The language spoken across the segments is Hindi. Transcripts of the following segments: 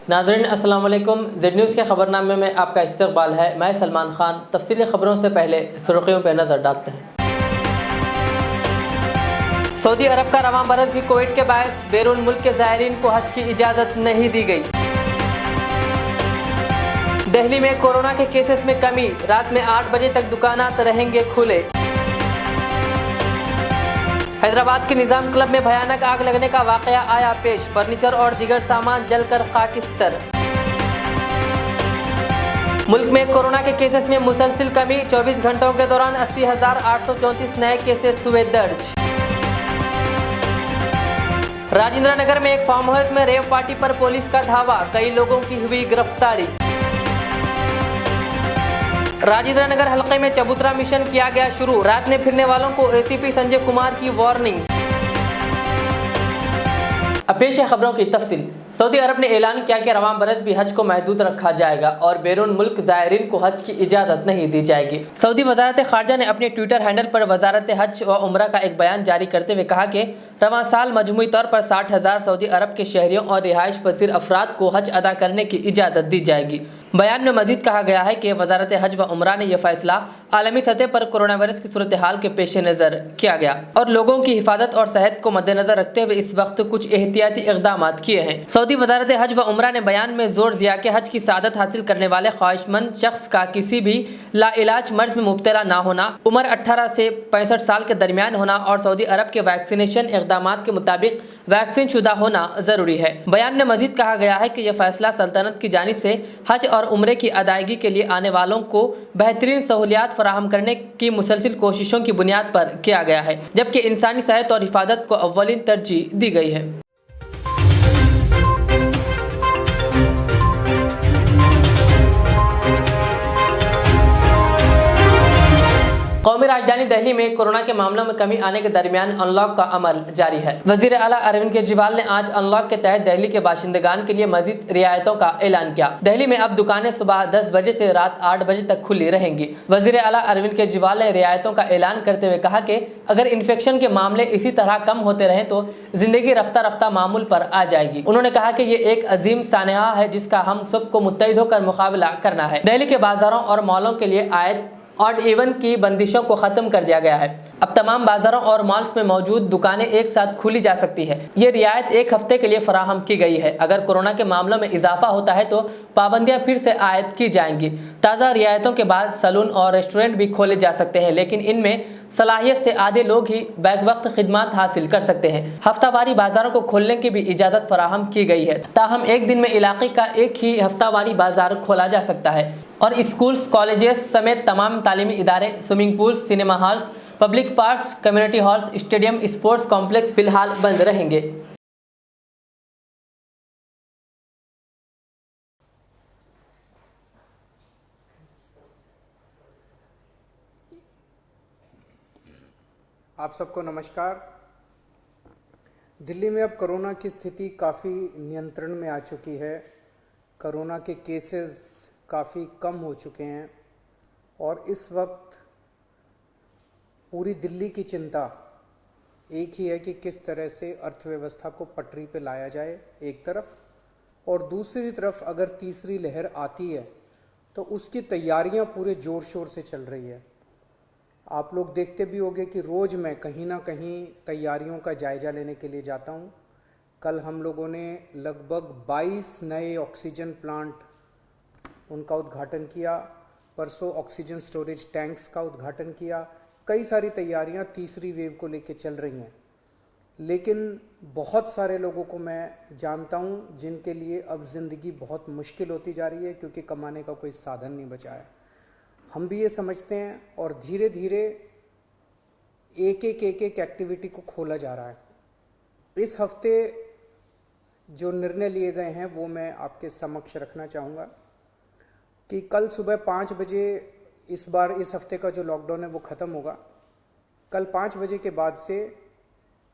नाज़रीन अस्सलाम वालेकुम। ज़ेड न्यूज़ के ख़बरनामे में आपका इस्तक़बाल है। मैं सलमान ख़ान। तफ़सीली ख़बरों से पहले सुर्ख़ियों पर नज़र डालते हैं। सऊदी अरब का रवां बरस भी कोविड के बायस बैरून मुल्क के ज़ायरीन को हज की इजाज़त नहीं दी गई। दिल्ली में कोरोना के केसेस में कमी, रात में 8 बजे तक दुकानात रहेंगे खुले। हैदराबाद के निज़ाम क्लब में भयानक आग लगने का वाक़या आया पेश, फर्नीचर और दीगर सामान जलकर खाकिस्तर। मुल्क में कोरोना के केसेस में मुसलसिल कमी, 24 घंटों के दौरान 80,834 नए केसेस हुए दर्ज। राजेंद्र नगर में एक फार्म हाउस में रेव पार्टी पर पुलिस का धावा, कई लोगों की हुई गिरफ्तारी। राजेंद्र नगर हलके में चबूतरा मिशन किया गया शुरू, रात में फिरने वालों को एसीपी संजय कुमार की वार्निंग। अब पेश है खबरों की तफसील। सऊदी अरब ने ऐलान किया कि रवां बरस भी हज को महदूद रखा जाएगा और बैरून मुल्क ज़ायरीन को हज की इजाज़त नहीं दी जाएगी। सऊदी वज़ारत ख़ारजा ने अपने ट्विटर हैंडल पर वज़ारत हज व उम्रा का एक बयान जारी करते हुए कहा कि रवां साल मजमूई तौर पर 60,000 सऊदी अरब के शहरियों और रिहाइश पजीर अफराद को हज अदा करने की इजाज़त दी जाएगी। बयान में मजीद कहा गया है कि वज़ारत हज व उम्रा ने यह फैसला आलमी सतह पर कोरोना वायरस की सूरत हाल के पेश नज़र किया गया और लोगों की हिफाजत और सेहत को मद्देनजर रखते हुए इस वक्त कुछ एहतियाती इक़दाम किए हैं। सऊदी वज़ारत हज व उम्रा ने बयान में जोर दिया कि हज की सादत हासिल करने वाले ख्वाहिशमंद शख्स का किसी भी लाइलाज मर्ज में मुब्तला ना होना, उम्र 18 से 65 साल के दरमियान होना और सऊदी अरब के वैक्सीनेशन इक़दाम के मुताबिक वैक्सीन शुदा होना ज़रूरी है। बयान में मजीद कहा गया है कि यह फैसला सल्तनत की जानिब से हज और उम्रे की अदायगी के लिए आने वालों को बेहतरीन सहूलियात फराहम करने की मुसलसिल कोशिशों की बुनियाद पर किया गया है, जबकि इंसानी सेहत और हिफाजत को अव्वलीन तरजीह दी गई है। कौमी राजधानी दिल्ली में कोरोना के मामलों में कमी आने के दरमियान अनलॉक का अमल जारी है। वजीर आला अरविंद केजरीवाल ने आज अनलॉक के तहत दिल्ली के बाशिंदगान के लिए मजीद रियायतों का ऐलान किया। दिल्ली में अब दुकानें सुबह 10 बजे से रात 8 बजे तक खुली रहेंगी। वजीर आला अरविंद केजरीवाल ने रियायतों का ऐलान करते हुए कहा कि अगर इन्फेक्शन के मामले इसी तरह कम होते रहे तो जिंदगी रफ्ता रफ्ता मामूल पर आ जाएगी। उन्होंने कहा कि ये एक अजीम सानहा है जिसका हम सबको मुत्तहिद होकर मुकाबला करना है। दिल्ली के बाजारों और मॉलों के लिए आयत ऑड इवन की बंदिशों को खत्म कर दिया गया है। अब तमाम बाजारों और मॉल्स में मौजूद दुकानें एक साथ खुली जा सकती है। ये रियायत एक हफ्ते के लिए फराहम की गई है। अगर कोरोना के मामलों में इजाफा होता है तो पाबंदियां फिर से आयद की जाएंगी। ताज़ा रियायतों के बाद सैलून और रेस्टोरेंट भी खोले जा सकते हैं, लेकिन इनमें सलाहियत से आधे लोग ही बैक वक्त खिदमत हासिल कर सकते हैं। हफ्तावारी बाजारों को खोलने की भी इजाज़त फराहम की गई है, ताहम एक दिन में इलाके का एक ही हफ्तावारी बाजार खोला जा सकता है और स्कूल्स, कॉलेजेस समेत तमाम तालीमी इदारे, swimming pools, cinema halls, public parks, community halls, stadium, sports complex फिलहाल बंद रहेंगे। आप सबको नमस्कार। दिल्ली में अब कोरोना की स्थिति काफ़ी नियंत्रण में आ चुकी है। कोरोना के केसेस काफ़ी कम हो चुके हैं और इस वक्त पूरी दिल्ली की चिंता एक ही है कि किस तरह से अर्थव्यवस्था को पटरी पे लाया जाए एक तरफ, और दूसरी तरफ अगर तीसरी लहर आती है तो उसकी तैयारियां पूरे ज़ोर शोर से चल रही है। आप लोग देखते भी होंगे कि रोज़ मैं कहीं ना कहीं तैयारियों का जायज़ा लेने के लिए जाता हूं। कल हम लोगों ने लगभग 22 नए ऑक्सीजन प्लांट उनका उद्घाटन किया, परसों ऑक्सीजन स्टोरेज टैंक्स का उद्घाटन किया। कई सारी तैयारियां तीसरी वेव को लेकर चल रही हैं, लेकिन बहुत सारे लोगों को मैं जानता हूं जिनके लिए अब ज़िंदगी बहुत मुश्किल होती जा रही है क्योंकि कमाने का कोई साधन नहीं बचा है। हम भी ये समझते हैं और धीरे धीरे एक एक एक्टिविटी को खोला जा रहा है। इस हफ्ते जो निर्णय लिए गए हैं वो मैं आपके समक्ष रखना चाहूँगा कि कल सुबह 5 बजे इस बार इस हफ्ते का जो लॉकडाउन है वो ख़त्म होगा। कल 5 बजे के बाद से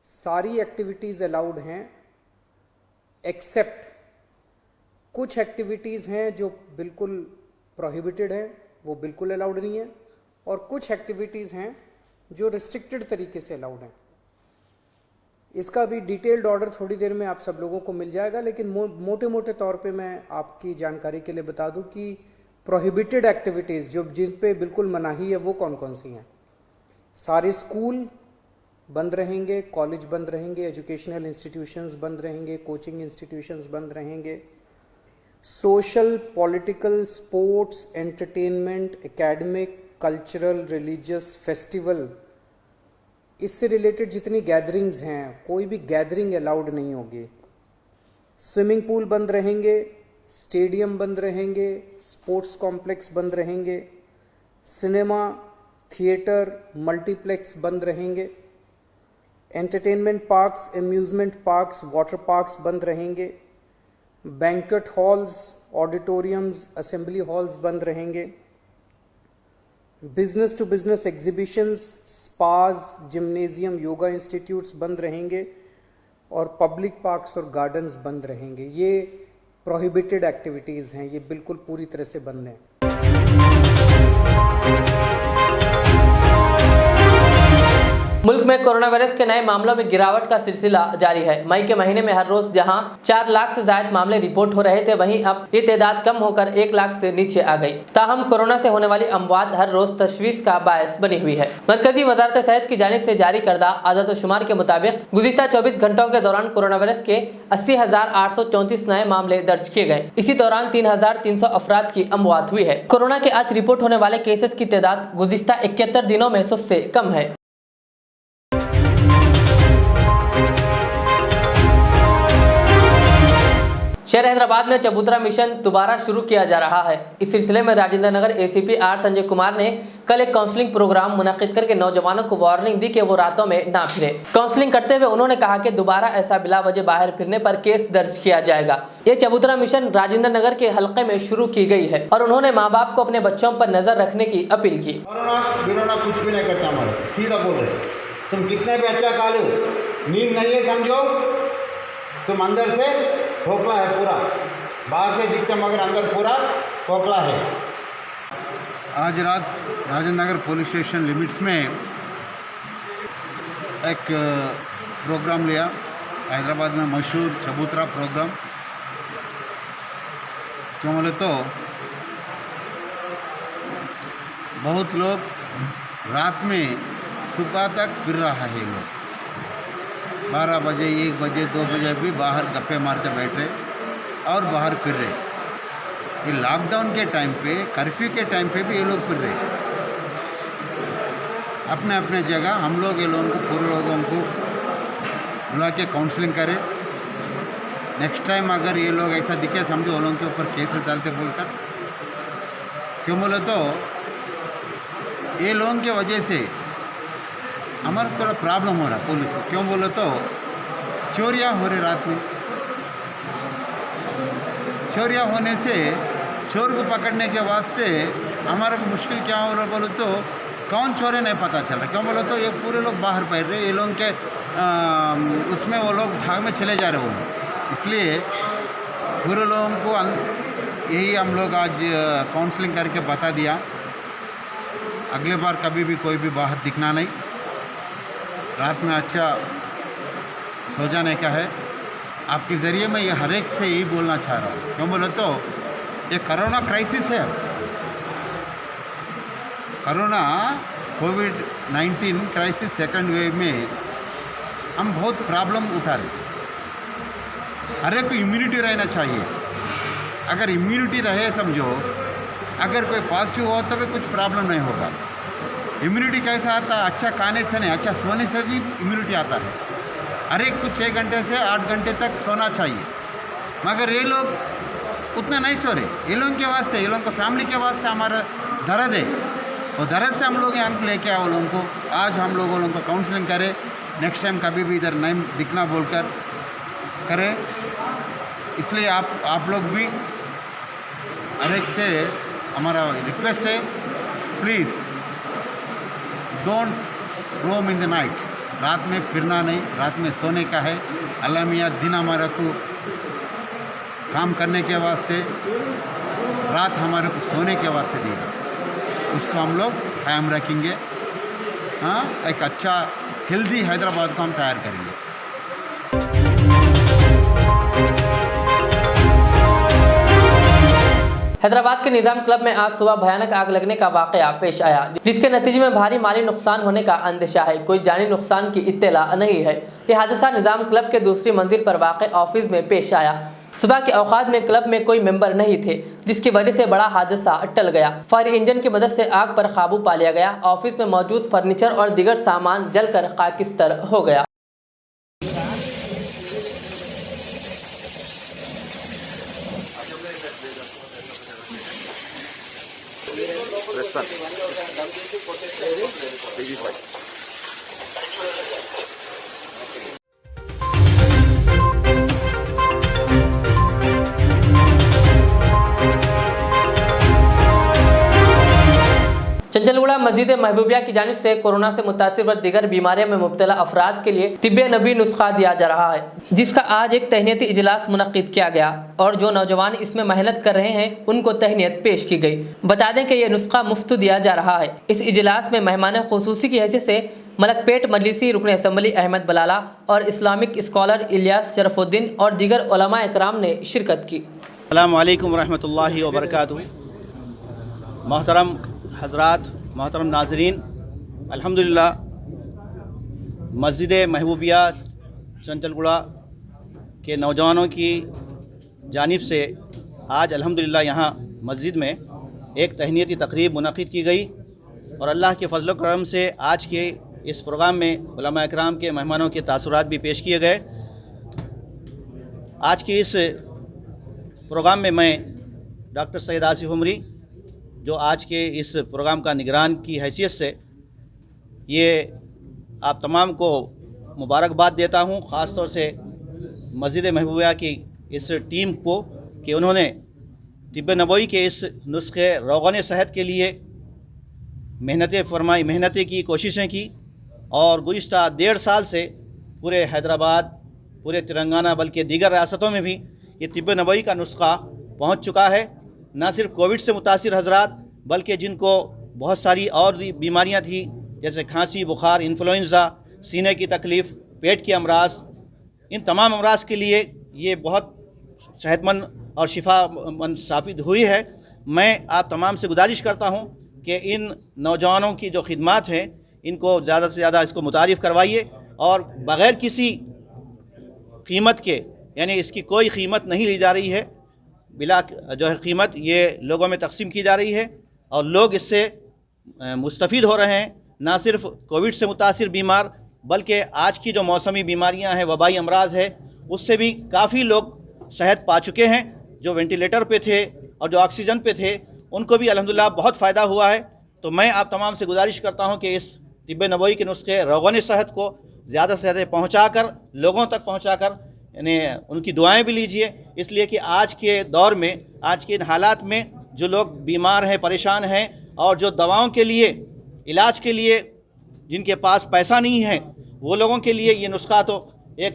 सारी एक्टिविटीज़ अलाउड हैं, एक्सेप्ट कुछ एक्टिविटीज़ हैं जो बिल्कुल प्रोहिबिटेड हैं, वो बिल्कुल अलाउड नहीं है, और कुछ एक्टिविटीज़ हैं जो रिस्ट्रिक्टेड तरीके से अलाउड हैं। इसका भी डिटेल्ड ऑर्डर थोड़ी देर में आप सब लोगों को मिल जाएगा, लेकिन मोटे मोटे तौर पे मैं आपकी जानकारी के लिए बता दूं कि प्रोहिबिटेड एक्टिविटीज़ जो जिन पे बिल्कुल मनाही है वो कौन कौन सी हैं। सारे स्कूल बंद रहेंगे, कॉलेज बंद रहेंगे, एजुकेशनल इंस्टीट्यूशंस बंद रहेंगे, कोचिंग इंस्टीट्यूशंस बंद रहेंगे, social, political, sports, entertainment, academic, cultural, religious, festival, इससे रिलेटेड जितनी गैदरिंग्स हैं कोई भी गैदरिंग अलाउड नहीं होगी। स्विमिंग पूल बंद रहेंगे, स्टेडियम बंद रहेंगे, स्पोर्ट्स कॉम्प्लेक्स बंद रहेंगे, सिनेमा, थिएटर, मल्टीप्लेक्स बंद रहेंगे, entertainment parks, amusement parks, water parks बंद रहेंगे, banquet halls, auditoriums, assembly halls बंद रहेंगे, business to business exhibitions, spas, gymnasium, yoga institutes बंद रहेंगे और पब्लिक पार्क्स और गार्डन्स बंद रहेंगे। ये प्रोहिबिटेड एक्टिविटीज़ हैं, ये बिल्कुल पूरी तरह से बंद हैं। मुल्क में कोरोना वायरस के नए मामलों में गिरावट का सिलसिला जारी है। मई के महीने में हर रोज जहां 4 लाख से ज्यादा मामले रिपोर्ट हो रहे थे, वहीं अब ये तादाद कम होकर 1 लाख से नीचे आ गई। ताहम कोरोना से होने वाली अमवात हर रोज तशवीश का बायस बनी हुई है। मरकजी वजारत सेहत की जानिब से जारी करदा आदाद-ओ-शुमार के मुताबिक गुज़िश्ता 24 घंटों के दौरान कोरोना वायरस के 80,834 नए मामले दर्ज किए गए। इसी दौरान 3,300 अफराद की अमवात हुई है। कोरोना के आज रिपोर्ट होने वाले केसेस की तादाद गुज़िश्ता 71 दिनों में सबसे कम है। शहर हैदराबाद में चबूतरा मिशन दोबारा शुरू किया जा रहा है। इस सिलसिले में राजेंद्र नगर एसीपी आर संजय कुमार ने कल एक काउंसलिंग प्रोग्राम मुनक्किद करके नौजवानों को वार्निंग दी कि वो रातों में ना फिरे। काउंसलिंग करते हुए उन्होंने कहा कि दोबारा ऐसा बिला वजह बाहर फिरने पर केस दर्ज किया जाएगा। ये चबूतरा मिशन राजेंद्र नगर के हल्के में शुरू की गई है और उन्होंने माँ बाप को अपने बच्चों पर नजर रखने की अपील की। कुछ भी नहीं करता, हमारे सीधा बोल रहे, तुम कितने भी अच्छा खा लो, नींद नहीं है समझो, तुम अंदर से खोखला है पूरा, बाहर से दिखता मगर अंदर पूरा खोखला है। आज रात Rajendra Nagar police station limits में एक प्रोग्राम लिया, हैदराबाद में मशहूर चबूतरा प्रोग्राम। क्यों बोले तो बहुत लोग रात में सुबह तक फिर रहा है, लोग 12 बजे 1 बजे 2 बजे भी बाहर गप्पे मारते बैठ रहे और बाहर फिर रहे। ये लॉकडाउन के टाइम पे, कर्फ्यू के टाइम पे भी ये लोग फिर रहे अपने अपने जगह। हम लोग ये लोगों को, पूरे लोगों को बुला के काउंसलिंग करें। नेक्स्ट टाइम अगर ये लोग ऐसा दिखे समझो वो लोगों के ऊपर केस डालते बोलकर। क्यों बोले तो ये लोगों के वजह से हमारा थोड़ा प्रॉब्लम हो रहा पुलिस को। क्यों बोले तो चोरियां हो रही रात में। चोरियां होने से चोर को पकड़ने के वास्ते हमारा को मुश्किल क्या हो रहा बोलो तो कौन चोर है नहीं पता चल रहा। क्यों बोलो तो ये पूरे लोग बाहर पैर रहे, ये लोग के उसमें वो लोग भाग में चले जा रहे वो लोग। इसलिए पूरे लोगों को यही हम लोग आज काउंसलिंग करके बता दिया, अगले बार कभी भी कोई भी बाहर दिखना नहीं, रात में अच्छा सो जाने का है। आपके ज़रिए मैं ये हर एक से यही बोलना चाह रहा हूँ। क्यों बोले तो ये कोरोना क्राइसिस है। कोरोना कोविड-19 क्राइसिस सेकंड वेव में हम बहुत प्रॉब्लम उठा रहे। हर एक को इम्यूनिटी रहना चाहिए। अगर इम्यूनिटी रहे समझो, अगर कोई पॉजिटिव हो तो भी कुछ प्रॉब्लम नहीं होगा। इम्यूनिटी कैसा आता है? अच्छा खाने से नहीं, अच्छा सोने से भी इम्यूनिटी आता है। हर एक को 6 घंटे से 8 घंटे तक सोना चाहिए, मगर ये लोग उतना नहीं सो रहे। ये लोगों के वास्ते, ये लोगों को फैमिली के वास्ते हमारा दर्द है, और दर्द से हम लोग यहाँ को लेके आए वो लोगों को। आज हम लोग वो लोगों को काउंसलिंग करें, नेक्स्ट टाइम कभी भी इधर नहीं दिखना बोलकर करें। इसलिए आप लोग भी हर एक से हमारा रिक्वेस्ट है, please don't roam in the night. रात में फिरना नहीं, रात में सोने का है। अल्लाह मियाँ दिन हमारे को काम करने के वास्ते, रात हमारे को सोने के वास्ते दिया, उसको हम लोग कायम रखेंगे। हाँ, एक अच्छा हेल्दी हैदराबाद को हम तैयार करेंगे। हैदराबाद के निजाम क्लब में आज सुबह भयानक आग लगने का वाकया पेश आया, जिसके नतीजे में भारी माली नुकसान होने का अंदेशा है। कोई जानी नुकसान की इत्तला नहीं है। यह हादसा निजाम क्लब के दूसरी मंजिल पर वाक़ ऑफिस में पेश आया। सुबह के औकात में क्लब में कोई मेंबर नहीं थे, जिसकी वजह से बड़ा हादसा टल गया। फायर इंजन की मदद से आग पर काबू पा लिया गया। ऑफिस में मौजूद फर्नीचर और दीगर सामान जलकर खाकिस्तर हो गया। चंचलगुड़ा मस्जिद महबूबिया की जानिब से कोरोना से मुतासिर व दीगर बीमारियों में मुब्तला अफराद के लिए तिब्बे नबी नुस्खा दिया जा रहा है, जिसका आज एक तहनीती इजलास मुनक्किद किया गया और जो नौजवान इसमें मेहनत कर रहे हैं उनको तहनीत पेश की गई। बता दें कि यह नुस्खा मुफ्त दिया जा रहा है। इस इजलास में मेहमान खुसूसी की हैसियत से मलकपेट मजलिसी रुकन असम्बली अहमद बलाला और इस्लामिक स्कॉलर इलियास शरफुद्दीन और दीगर उलमा इकराम ने शिरकत की। अस्सलामु अलैकुम रहमतुल्लाहि व बरकातुहू। मोहतरम हज़रात, मोहतरम नाज़रीन, अल्हम्दुलिल्लाह मस्जिद महबूबिया चंचलगुड़ा के नौजवानों की जानिब से आज अल्हम्दुलिल्लाह यहाँ मस्जिद में एक तहनीती तकरीब मुनक़िद की गई और अल्लाह के फजल करम से आज के इस प्रोग्राम में उलमा इकराम के मेहमानों के तासुरात भी पेश किए गए। आज के इस प्रोग्राम में मैं डॉक्टर सैयद आसिफ उमरी, जो आज के इस प्रोग्राम का निगरान की हैसियत से ये आप तमाम को मुबारकबाद देता हूँ, ख़ास तौर से मस्जिद महबूबिया की इस टीम को कि उन्होंने तिब्बे नबवी के इस नुस्खे रोग़न सेहत के लिए मेहनतें की, कोशिशें की और गुज़िश्ता 1.5 साल से पूरे हैदराबाद, पूरे तेलंगाना बल्कि दीगर रियासतों में भी ये तिब्बे नबवी का नुस्खा पहुँच चुका है। न सिर्फ कोविड से मुतासिर हजरात बल्कि जिनको बहुत सारी और बीमारियां थी, जैसे खांसी, बुखार, इन्फ्लुएंज़ा, सीने की तकलीफ़, पेट के अमराज, इन तमाम अमराज के लिए ये बहुत सेहतमंद और शिफामंद साबित हुई है। मैं आप तमाम से गुजारिश करता हूँ कि इन नौजवानों की जो खिदमात हैं इनको ज़्यादा से ज़्यादा इसको मुतारिफ़ करवाइए और बग़ैर किसी कीमत के, यानी इसकी कोई कीमत नहीं ली जा रही है, बिला जो है कीमत ये लोगों में तकसीम की जा रही है और लोग इससे मुस्तफ़ीद हो रहे हैं। ना सिर्फ कोविड से मुतासिर बीमार बल्कि आज की जो मौसमी बीमारियां हैं, वबाई अमराज है, उससे भी काफ़ी लोग सेहत पा चुके हैं। जो वेंटिलेटर पे थे और जो ऑक्सीजन पे थे उनको भी अल्हम्दुलिल्लाह बहुत फ़ायदा हुआ है। तो मैं आप तमाम से गुजारिश करता हूँ कि इस तिब्बे नबवी के नुस्खे रोग़न सेहत को ज़्यादा से ज़्यादा पहुँचाकर, लोगों तक पहुँचाकर यानी उनकी दुआएं भी लीजिए, इसलिए कि आज के दौर में, आज के इन हालात में जो लोग बीमार हैं, परेशान हैं और जो दवाओं के लिए, इलाज के लिए जिनके पास पैसा नहीं है, वो लोगों के लिए ये नुस्खा तो एक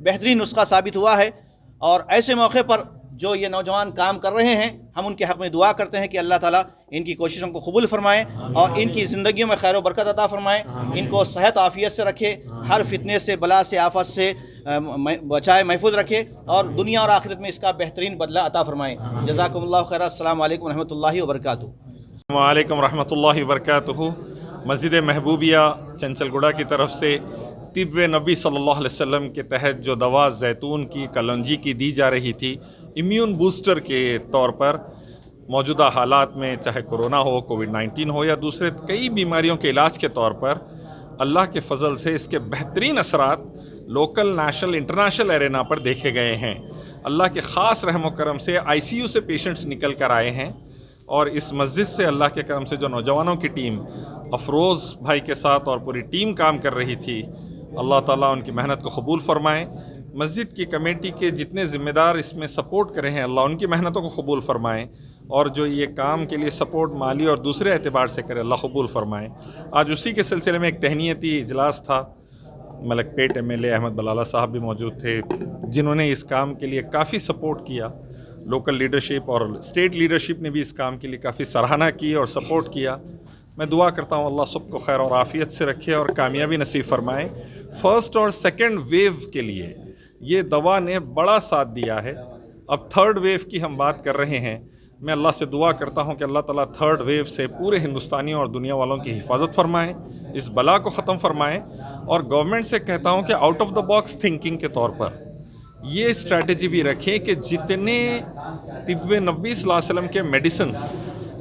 बेहतरीन नुस्खा साबित हुआ है। और ऐसे मौके पर जो ये नौजवान काम कर रहे हैं, हम उनके हक़ में दुआ करते हैं कि अल्लाह ताला इनकी कोशिशों को कबूल फरमाए और इनकी ज़िंदगियों में खैर व बरकत अता फरमाए, इनको सेहत आफ़ियत से रखे, हर फितने से, बला से, आफत से बचाए, महफूज रखे और दुनिया और आखिरत में इसका बेहतरीन बदला अता फरमाए। जज़ाकुमुल्लाहु खैर। अस्सलामु अलैकुम रहमतुल्लाहि व बरकातुहू। वालेकुम रहमतुल्लाहि व बरकातुहू। मस्जिद महबूबिया चंचलगुड़ा की तरफ से तिब्बे नबी सल्लल्लाहु अलैहि वसल्लम के तहत जो दवा जैतून की, कलौंजी की दी जा रही थी इम्यून बूस्टर के तौर पर, मौजूदा हालात में चाहे कोरोना हो, कोविड-19 हो या दूसरे कई बीमारियों के इलाज के तौर पर, अल्लाह के फ़ज़ल से इसके बेहतरीन असरात लोकल, नेशनल, इंटरनेशनल एरेना पर देखे गए हैं। अल्लाह के ख़ास रहम करम से ICU से पेशेंट्स निकल कर आए हैं और इस मस्जिद से अल्लाह के करम से जो नौजवानों की टीम अफरोज़ भाई के साथ और पूरी टीम काम कर रही थी, अल्लाह ताला उनकी मेहनत को कबूल फ़रमाए। मस्जिद की कमेटी के जितने ज़िम्मेदार इसमें सपोर्ट कर रहे हैं, अल्लाह उनकी मेहनतों को कबूल फ़रमाए और जो ये काम के लिए सपोर्ट माली और दूसरे एतबार से करे, अल्लाह कबूल फ़रमाए। आज उसी के सिलसिले में एक तहनीती इजलास था। मलकपेट MLA अहमद बलाला साहब भी मौजूद थे, जिन्होंने इस काम के लिए काफ़ी सपोर्ट किया। लोकल लीडरशिप और स्टेट लीडरशिप ने भी इस काम के लिए काफ़ी सराहना की और सपोर्ट किया। मैं दुआ करता हूँ अल्लाह सबको खैर और आफ़ियत से रखे और कामयाबी नसीब फरमाए। फ़र्स्ट और सेकंड वेव के लिए ये दवा ने बड़ा साथ दिया है। अब थर्ड वेव की हम बात कर रहे हैं मैं अल्लाह से दुआ करता हूँ कि अल्लाह ताला थर्ड वेव से पूरे हिंदुस्तानियों और दुनिया वालों की हिफाजत फरमाएँ, इस बला को ख़त्म फरमाएँ। और गवर्नमेंट से कहता हूँ कि out of the box thinking के तौर पर ये स्ट्रैटेजी भी रखें कि जितने तिब्बे नबी सल्लल्लाहु अलैहि वसल्लम के मेडिसिन्स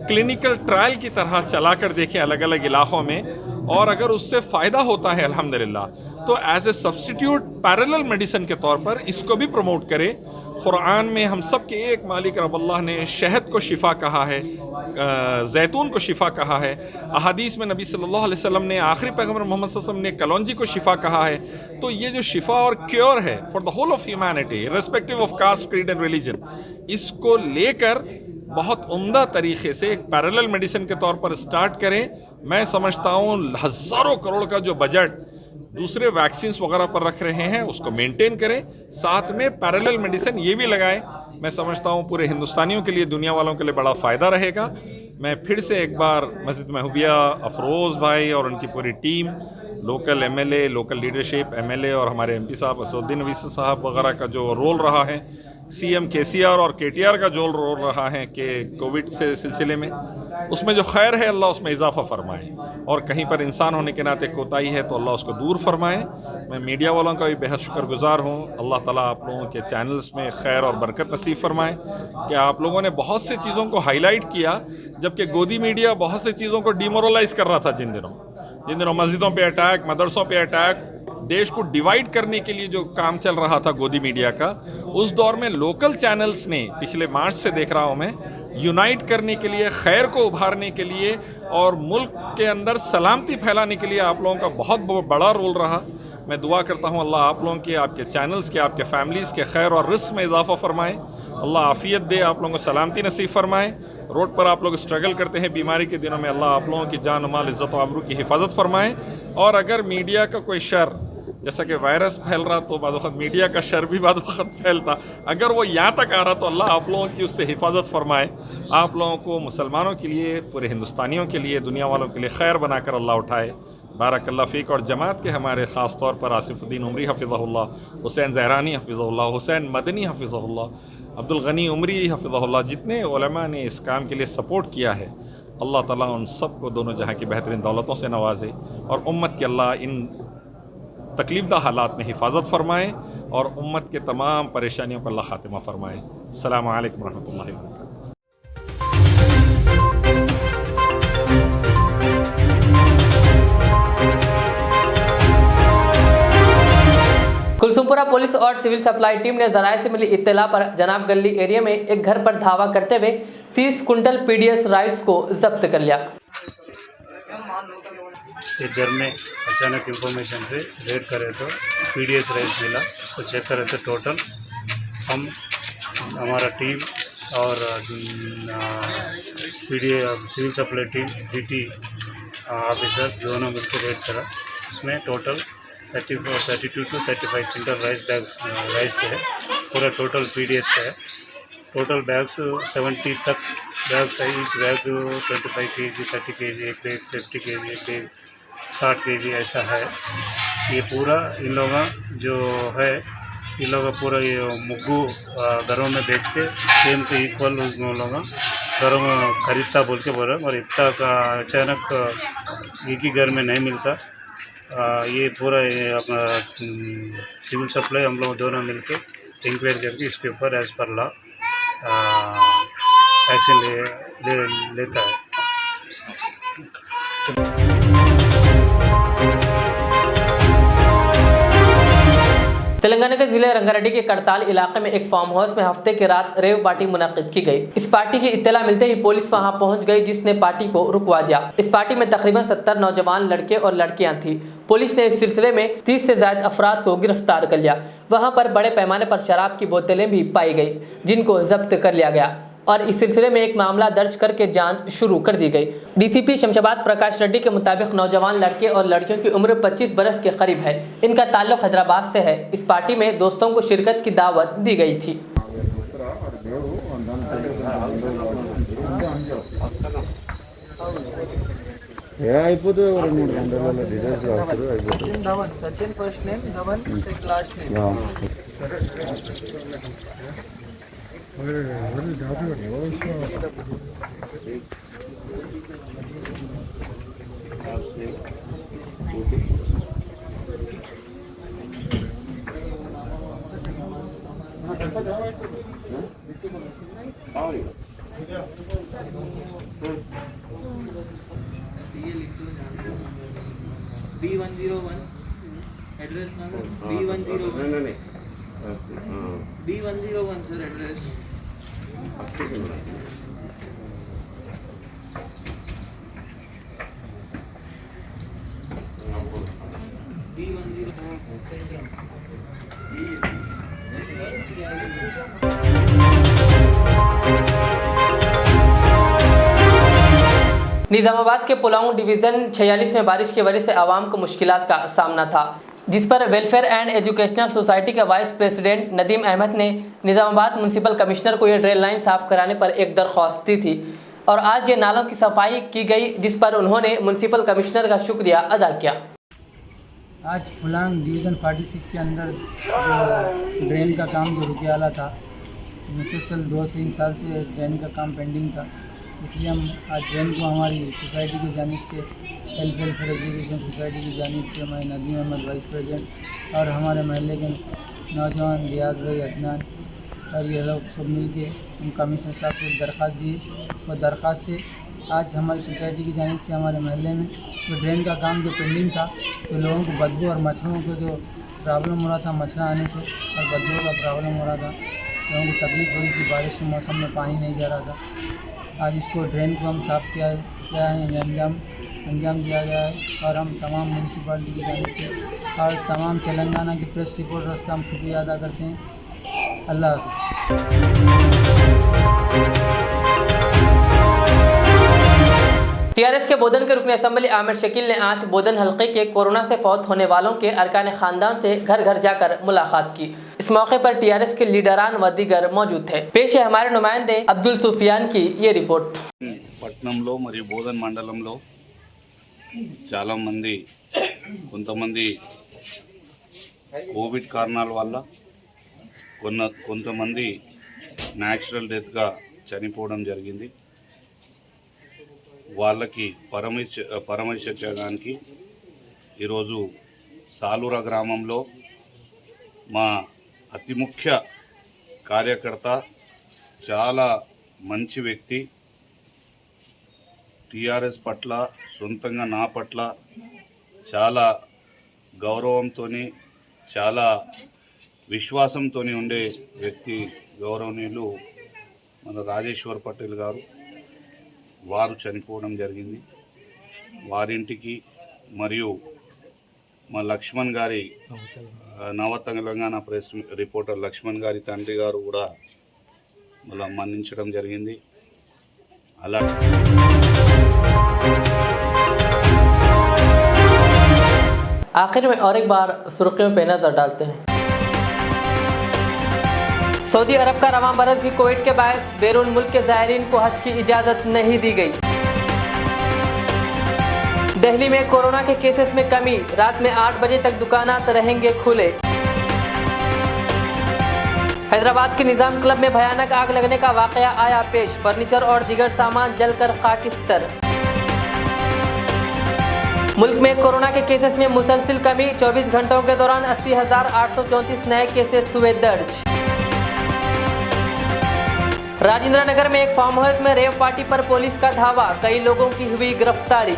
क्लिनिकल ट्रायल की तरह चला कर देखें अलग अलग इलाक़ों में, और अगर उससे फ़ायदा होता है अल्हम्दुलिल्लाह तो as a substitute parallel medicine के तौर पर इसको भी प्रमोट करें। कुरान में हम सब के एक मालिक रब अल्लाह ने शहद को शिफा कहा है, जैतून को शिफा कहा है। अहादीस में नबी सल्लल्लाहु अलैहि वसल्लम ने, आखिरी पैगंबर मोहम्मद सल्लल्लाहु अलैहि वसल्लम ने कलौंजी को शिफा कहा है। तो ये जो शिफा और क्योर है for the whole of humanity respective of caste, creed and religion, इसको लेकर बहुत उम्दा तरीके से एक पैरेलल मेडिसिन के तौर पर स्टार्ट करें। मैं समझता हूँ हज़ारों करोड़ का जो बजट दूसरे वैक्सीन्स वगैरह पर रख रहे हैं उसको मेंटेन करें, साथ में पैरेलल मेडिसिन ये भी लगाएं। मैं समझता हूँ पूरे हिंदुस्तानियों के लिए, दुनिया वालों के लिए बड़ा फ़ायदा रहेगा। मैं फिर से एक बार मस्जिद महबूबिया, अफरोज़ भाई और उनकी पूरी team, local MLA, local leadership, MLA और हमारे एमपी साहब असदुद्दीन अवीसी साहब वगैरह का जो रोल रहा है, सीएम केसीआर और केटीआर का जो रोल रहा है कि कोविड से सिलसिले में, उसमें जो खैर है अल्लाह उसमें इजाफ़ा फरमाए, और कहीं पर इंसान होने के नाते कोताही है तो अल्लाह उसको दूर फरमाए। मैं मीडिया वालों का भी बेहद शुक्रगुजार हूँ। अल्लाह ताला आप लोगों के चैनल्स में खैर और बरकत नसीब फरमाए कि आप लोगों ने बहुत से चीज़ों को हाईलाइट किया, जबकि गोदी मीडिया बहुत से चीज़ों को डिमोरलाइज कर रहा था। जिन दिनों मस्जिदों पे अटैक, मदरसों पे अटैक, देश को डिवाइड करने के लिए जो काम चल रहा था गोदी मीडिया का, उस दौर में लोकल चैनल्स ने पिछले मार्च से देख रहा हूँ मैं, यूनाइट करने के लिए, खैर को उभारने के लिए और मुल्क के अंदर सलामती फैलाने के लिए आप लोगों का बहुत बड़ा रोल रहा। मैं दुआ करता हूँ अल्लाह आप लोगों के, आपके चैनल्स के, आपके फैमिलीज़ के खैर और रिस्क में इजाफ़ा फरमाए, अल्लाह आफ़ियत दे, आप लोगों को सलामती नसीब फरमाए। रोड पर आप लोग स्ट्रगल करते हैं बीमारी के दिनों में, अल्लाह आप लोगों की जान, माल, इज़्ज़त और आबरू की हिफाजत फरमाए। और अगर मीडिया का कोई शर, जैसा कि वायरस फैल रहा तो बाद वक़्त मीडिया का शर भी बाद वक़्त फैलता, अगर वो यहाँ तक आ रहा तो अल्लाह आप लोगों की उससे हिफाजत फरमाए। आप लोगों को, मुसलमानों के लिए, पूरे हिंदुस्तानियों के लिए, दुनिया वालों के लिए खैर बनाकर अल्लाह उठाए। बारकल्लाह फ़ीक। और जमात के हमारे ख़ास तौर पर आसिफुद्दीन उमरी हफ़िज़हुल्लाह, हुसैन ज़हरानी हफ़िज़हुल्लाह, हुसैन मदनी हफ़िज़हुल्लाह, अब्दुल गनी उमरी हफ़िज़हुल्लाह, जितने उलमा ने इस काम के लिए सपोर्ट किया है, अल्लाह ताला उन सब को दोनों जहाँ की बेहतरीन दौलतों से नवाजे, और उम्मत के अल्लाह इन तकलीफ़दा हालात में हिफाजत फरमाएँ और उम्मत के तमाम परेशानियों का अल्लाह ख़ातिमा फरमाए। अस्सलामु अलैकुम रहमतुल्लाहि व बरकातहू। कुलसुमपुरा पुलिस और सिविल सप्लाई टीम ने जराये से मिली इत्तला पर जनाब गली एरिया में एक घर पर धावा करते हुए 30 कुंटल पीडीएस राइस को जब्त कर लिया। एक घर में अचानक इंफॉर्मेशन पे रेड करे तो पीडीएस राइस मिला, तो चेक करे तो टोटल हम, हमारा टीम और civil supply team, DT officer दोनों मिलकर रेड करा। इसमें टोटल 32 to 35 क्विंटल राइस है, पूरा टोटल पीडीएस का है। टोटल बैग्स 70 तक बैग्स है, ईच बैग 25 kg, 30 kg, एक बैग 50 kg, एक बैग 60 kg ऐसा है। ये पूरा इन लोगों जो है, इन लोगों पूरा ये मुग्गू घरों में बेच के सेम के इक्वल उन लोगों घरों में खरीदता बोल के बोल रहे, और इतना का अचानक एक ही घर में नहीं मिलता। ये पूरा ये अपना सिविल सप्लाई हम लोग दोनों मिलके इंक्वायरी करके इसके ऊपर एज पर लॉ एक्शन लेता है। तेलंगाना के जिले रंगारेड्डी के करताल इलाके में एक फार्म हाउस में हफ्ते की रात रेव पार्टी मुनक्किद की गई। इस पार्टी की इत्तला मिलते ही पुलिस वहां पहुंच गई, जिसने पार्टी को रुकवा दिया। इस पार्टी में तकरीबन 70 नौजवान लड़के और लड़कियां थी। पुलिस ने इस सिलसिले में 30 से ज्यादा अफराद को गिरफ्तार कर लिया। वहां पर बड़े पैमाने पर शराब की बोतलें भी पाई गई, जिनको जब्त कर लिया गया और इस सिलसिले में एक मामला दर्ज करके जांच शुरू कर दी गई। डीसीपी शमशाबाद प्रकाश रेड्डी के मुताबिक नौजवान लड़के और लड़कियों की उम्र 25 बरस के करीब है। इनका ताल्लुक हैदराबाद से है। इस पार्टी में दोस्तों को शिरकत की दावत दी गई थी। Sachin first name, Dhawan last name. B101 address number B101 B101 sir address Nizamabad के पुलाव डिवीज़न 46 में बारिश की वजह से आवाम को मुश्किलात का सामना था, जिस पर वेलफेयर एंड एजुकेशनल सोसाइटी के वाइस प्रेसिडेंट नदीम अहमद ने निजामाबाद म्यूनसिपल कमिश्नर को यह ड्रेन लाइन साफ कराने पर एक दरख्वास्त दी थी और आज ये नालों की सफाई की गई, जिस पर उन्होंने म्यूनसिपल कमिश्नर का शुक्रिया अदा किया। आज पुलांग डिवीज़न 46 के अंदर जो ड्रेन का काम जो रुके वाला था, मुसलसल 2-3 साल से ड्रेन का काम पेंडिंग था, इसलिए हम आज ड्रेन को हमारी सोसाइटी की जानिब से वेलफेयर एजुकेशन सोसाइटी की जानिब से हमारे नदीम अहमद वाइस प्रेसिडेंट और हमारे महल्ले के नौजवान रियाज भाई अदनान और ये लोग सब मिल के हम कमिश्नर साहब को दरख्वास्त दिए और दरख्वास्त से आज हमारी सोसाइटी की जानिब से हमारे महल्ले में जो ड्रेन का काम जो पेंडिंग था, तो लोगों को बदबू और मच्छरों को जो प्रॉब्लम हो रहा था, मच्छर आने से और बदबू का प्रॉब्लम हो रहा था, लोगों को तकलीफ हो रही थी, बारिश के मौसम में पानी नहीं जा रहा था। आज इसको ड्रेन को हम साफ़ किया है, अंजाम दिया गया है और हम तमाम म्यूनसिपालिटी की जानिब से और तमाम तेलंगाना के प्रेस रिपोर्टर्स का हम शुक्रिया अदा करते हैं। अल्लाह हाफ़िज़। टीआरएस के बोधन के रुकन असम्बली आमिर शकील ने आज बोधन हल्के के कोरोना से फौत होने वालों के अरकान ख़ानदान से घर घर जाकर मुलाकात की। इस मौके पर टीआरएस के लीडरान व दीगर मौजूद थे। पेश है हमारे नुमाइंदे अब्दुल सुफियान की ये रिपोर्ट। పట్టణంలో మరియు బోధన్ మండలంలో చాలామంది కొంతమంది కోవిడ్ కారణాల వల్ల కొంతమంది న్యాచురల్ డెత్గా చనిపోవడం జరిగింది. వాళ్ళకి పరామర్శించడానికి ఈరోజు సాలూరా గ్రామంలో మా అతి ముఖ్య కార్యకర్త, చాలా మంచి వ్యక్తి, టీఆర్ఎస్ పట్ల సొంతంగా నా పట్ల చాలా గౌరవంతో చాలా విశ్వాసంతో ఉండే వ్యక్తి గౌరవనీయులు మన రాజేశ్వర్ పటేల్ గారు, వారు చనిపోవడం జరిగింది. వారింటికి మరియు మా లక్ష్మణ్ గారి నవ తెలంగాణ ప్రెస్ రిపోర్టర్ లక్ష్మణ్ గారి తండ్రి గారు కూడా మళ్ళీ మరణించడం జరిగింది. అలా आखिर में और एक बार सुर्खियों पे नजर डालते हैं। सऊदी अरब का रवां बरस भी कोविड के बायस बैरून मुल्क के ज़ायरीन को हज की इजाज़त नहीं दी गई। दिल्ली में कोरोना के केसेस में कमी, रात में 8 बजे तक दुकानात रहेंगे खुले। हैदराबाद के निज़ाम क्लब में भयानक आग लगने का वाकया आया पेश, फर्नीचर और दीगर सामान जलकर खाकिस्तर। मुल्क में कोरोना के केसेस में मुसलसिल कमी, 24 घंटों के दौरान 80,834 नए केसेस हुए दर्ज। राजेंद्र नगर में एक फार्म हाउस में रेव पार्टी पर पुलिस का धावा, कई लोगों की हुई गिरफ्तारी।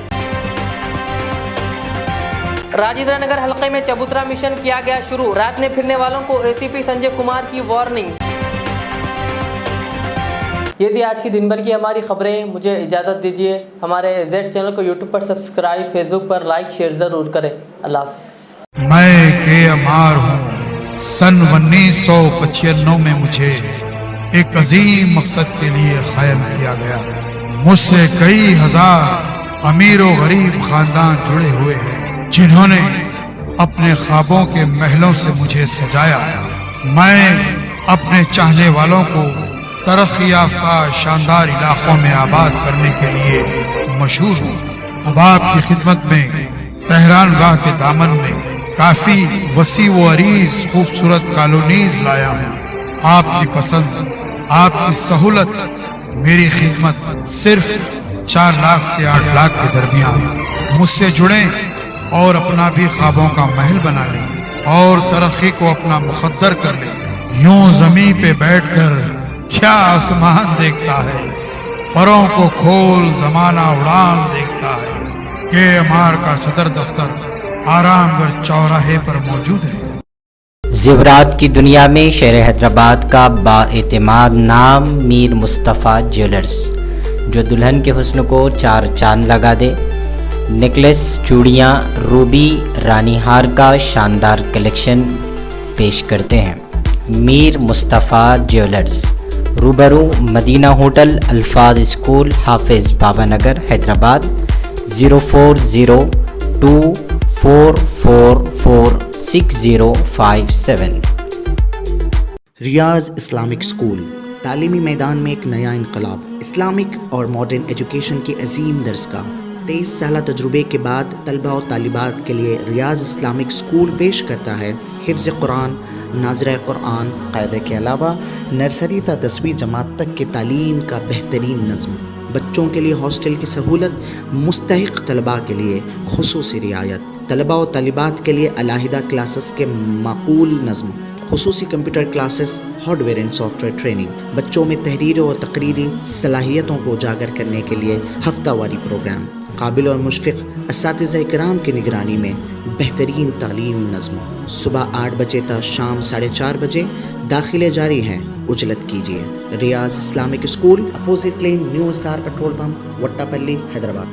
राजेंद्र नगर हल्के में चबूतरा मिशन किया गया शुरू, रात में फिरने वालों को एसीपी संजय कुमार की वार्निंग। ये थी आज की दिन भर की हमारी खबरें। मुझे इजाज़त दीजिए। हमारे जेड चैनल को यूट्यूब पर सब्सक्राइब, फेसबुक पर लाइक शेयर ज़रूर करें। अल्लाह हाफ़िज़। मैं के अमार हूँ। सन 1995 में मुझे एक अजीम मकसद के लिए कायम किया गया। मुझसे कई हजार अमीर व गरीब खानदान जुड़े हुए हैं, जिन्होंने अपने ख्वाबों के महलों से मुझे सजाया। मैं अपने चाहने वालों को तरक्की याफ्ता शानदार इलाकों में आबाद करने के लिए मशहूर हूँ। अब आपकी खिदमत में तेहरान गाह के दामन में काफी वसी व अरीज खूबसूरत कॉलोनीज लाया हूँ। आपकी पसंद आपकी सहूलत मेरी खिदमत सिर्फ 4 लाख से 8 लाख के दरमियान। मुझसे जुड़ें और अपना भी ख्वाबों का महल बना लें और तरक्की को अपना मुकद्दर कर लें। यूं जमीन पे बैठकर क्या आसमान देखता है, परों को खोल जमाना उड़ान देखता है। KMR का सदर दफ्तर आरामगढ़ चौराहे पर मौजूद है। ज़ेवरात की दुनिया में शहर हैदराबाद का बाएतिमाद नाम मीर मुस्तफ़ा ज्वेलर्स, जो दुल्हन के हुस्न को 4 चांद लगा दे। नेकलेस, चूड़ियाँ, रूबी, रानी हार का शानदार कलेक्शन पेश करते हैं। मीर मुस्तफ़ा ज्वेलर्स, रूबरू मदीना होटल, अल्फाज स्कूल, हाफिज़ बाबा नगर, हैदराबाद। 0402444657। रियाज इस्लामिक स्कूल, तालीमी मैदान में एक नया इनकलाब। इस्लामिक और मॉडर्न एजुकेशन की अजीम दरसगाह। 23 साल तजुर्बे के बाद तलबा और तालिबात के लिए रियाज इस्लामिक स्कूल पेश करता है हिफ्ज़ कुरान, नाज़िरा कुरान, क़ायदे के अलावा नर्सरी ता 10वीं जमात तक की तालीम का बेहतरीन नज़्म। बच्चों के लिए हॉस्टल की सहूलत, मुस्तहिक़ तलबा के लिए खुसूसी रियायत, तलबा और तालिबात के लिए अलहदा क्लासेस के माकूल नज़्म, खुसूसी computer classes, hardware and software training. बच्चों में तहरीरी और तकरीरी सलाहियतों को उजागर करने के लिए हफ्तावारी प्रोग्राम। काबिल और मुशफ़िक़ असातिज़ा इकराम की निगरानी में बेहतरीन तालीम नज़्म। सुबह 8 बजे तक शाम 4:30 बजे दाखिले जारी हैं, उजलत कीजिए। Riyaz Islamic school, opposite lane, new SR petrol pump, Vattapalli, Hyderabad.